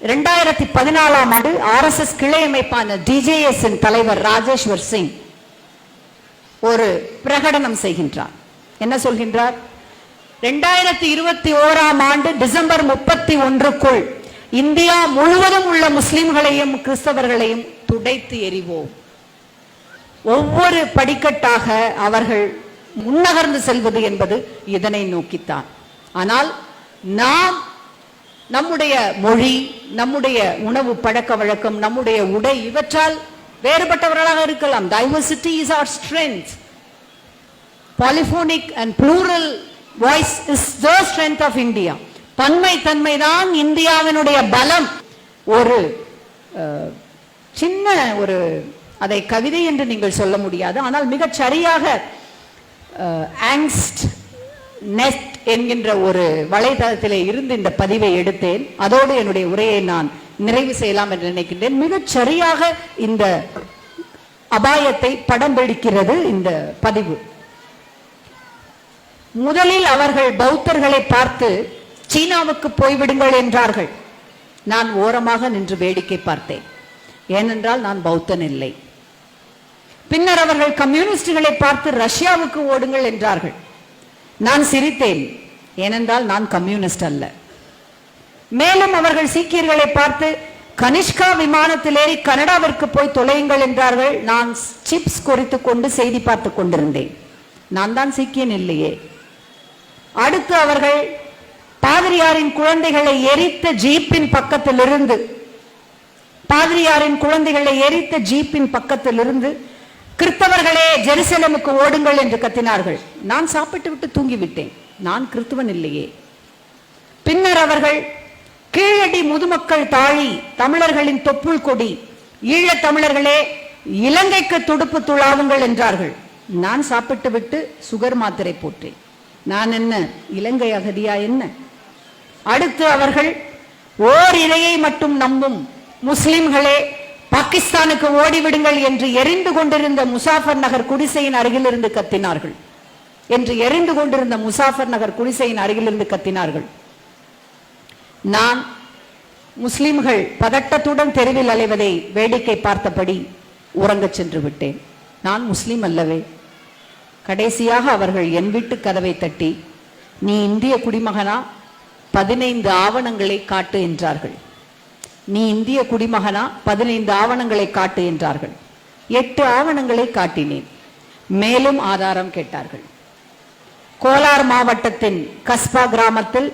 2014ஆம் ஆண்டு RSS கிளை அமைப்பான DJS தலைவர் ராஜேஸ்வர் சிங் ஒரு பிரகடனம் செய்கின்றார். என்ன சொல்கின்றார்? 2021ஆம் ஆண்டு டிசம்பர் 31க்குள் இந்தியா முழுவதும் உள்ள முஸ்லிம்களையும் கிறிஸ்தவர்களையும் துடைத்து எறிவோம். ஒவ்வொரு படிக்கட்டாக அவர்கள் முன்னகர்ந்து செல்வது என்பது இதனை நோக்கித்தான். ஆனால் நாம் நம்முடைய மொழி, நம்முடைய உணவு பழக்க வழக்கம், நம்முடைய உடை இவற்றால் வேறுபட்டவர்களாக இருக்கலாம். Diversity is our strength. Polyphonic and plural voice is the strength of India. பன்மை தன்மைதான் இந்தியாவினுடைய பலம். ஒரு சின்ன ஒரு அதை கவிதை என்று நீங்கள் சொல்ல முடியாது, ஆனால் மிகச் சரியாக ஆங்ஸ்ட் நெஸ்ட் என்கின்ற ஒரு வலைதளத்திலே இருந்து இந்த பதிவை எடுத்தேன். அதோடு என்னுடைய உரையை நான் நிறைவு செய்யலாம் என்று நினைக்கின்றேன். மிகச் சரியாக இந்த அபாயத்தை படம் பிடிக்கிறது இந்த பதிவு. முதலில் அவர்கள் பௌத்தர்களை பார்த்து சீனாவுக்கு போய்விடுங்கள் என்றார்கள். நான் ஓரமாக நின்று வேடிக்கை பார்த்தேன், ஏனென்றால் நான் பௌத்தன் இல்லை. பின்னர் அவர்கள் கம்யூனிஸ்டுகளை பார்த்து ரஷ்யாவுக்கு ஓடுங்கள் என்றார்கள். நான் சிரித்தேன், ஏனென்றால் நான் கம்யூனிஸ்ட் அல்ல. மேலும் அவர்கள் சீக்கியர்களை பார்த்து கனிஷ்கா விமானத்தில் ஏறி கனடாவிற்கு போய் தொலையுங்கள் என்றார்கள். நான் சிப்ஸ் குறித்துக் கொண்டு செய்தி பார்த்துக் கொண்டிருந்தேன். நான் தான் சீக்கியன் இல்லையே. அடுத்து அவர்கள் பாதிரியாரின் குழந்தைகளை எரித்த ஜீப்பின் பக்கத்திலிருந்து கிறிஸ்தவர்களே ஜெருசலேமுக்கு ஓடுங்கள் என்று கத்தினார்கள். நான் சாப்பிட்டு விட்டு தூங்கிவிட்டேன், நான் கிறிஸ்தவன் இல்லையே. பின்னர் அவர்கள் கீழடி முதுமக்கள் தாழி, தமிழர்களின் தொப்புள் கொடி, ஈழத் தமிழர்களே இலங்கைக்கு துடுப்பு துளாவுங்கள் என்றார்கள். நான் சாப்பிட்டு விட்டு சுகர் மாத்திரை போட்டேன். நான் என்ன இலங்கை அகதியா என்ன? அடுத்து அவர்கள் ஓர் இறையை மட்டும் நம்பும் முஸ்லிம்களே பாகிஸ்தானுக்கு ஓடிவிடுங்கள் என்று எரிந்து கொண்டிருந்த முசாஃபர் நகர் குடிசையின் அருகிலிருந்து கத்தினார்கள். நான் முஸ்லிம்கள் பதட்டத்துடன் தெருவில் அலைவதை வேடிக்கை பார்த்தபடி உறங்கச் சென்று விட்டேன். நான் முஸ்லிம் அல்லவே. கடைசியாக அவர்கள் என் வீட்டு கதவை தட்டி, நீ இந்திய குடிமகனா? 15 ஆவணங்களை காட்டு என்றார்கள். நீ இந்திய குடிமகனா? 15 ஆவணங்களை காட்டு என்றார்கள். 8 ஆவணங்களை காட்டினேன். மேலும் ஆதாரம் கேட்டார்கள். கோலார் மாவட்டத்தின் கஸ்பா கிராமத்தில்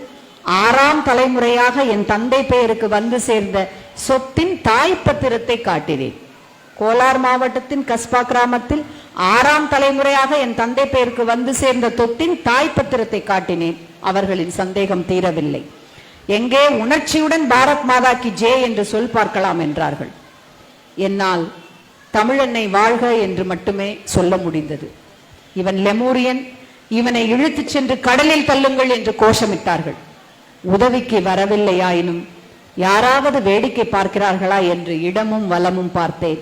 6ஆம் தலைமுறையாக என் தந்தை பெயருக்கு வந்து சேர்ந்த சொத்தின் தாய் பத்திரத்தை காட்டினேன். கோலார் மாவட்டத்தின் கஸ்பா கிராமத்தில் 6ஆம் தலைமுறையாக என் தந்தை பெயருக்கு வந்து சேர்ந்த சொத்தின் தாய் பத்திரத்தை காட்டினேன். அவர்களின் சந்தேகம் தீரவில்லை. எங்கே உணர்ச்சியுடன் பாரத் மாதா கி ஜெய் என்று சொல் பார்க்கலாம் என்றார்கள். என்னால் தமிழன்னை வாழ்க என்று மட்டுமே சொல்ல முடிந்தது. இவன் லெமூரியன், இவனை இழுத்துச் சென்று கடலில் தள்ளுங்கள் என்று கோஷமிட்டார்கள். உதவிக்கு வரவில்லையாயினும் யாராவது வேடிக்கை பார்க்கிறார்களா என்று இடமும் வலமும் பார்த்தேன்.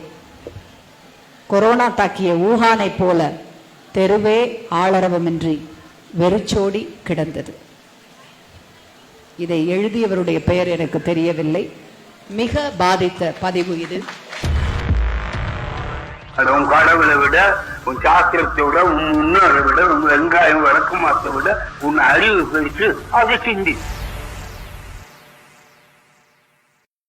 கொரோனா தாக்கிய ஊகானை போல தெருவே ஆளரவமின்றி வெறிச்சோடி கிடந்தது. இதை எழுதியவருடைய பெயர் எனக்கு தெரியவில்லை. மிக பாதித்த பதிவு இது. உன் கடவுளை விட, உன் சாஸ்திரத்தை விட, உன் முன்னோரை விட, உன் வெங்காயம் வழக்கமாத்தை விட உன் அறிவு பெருசு, அதை சிந்தி.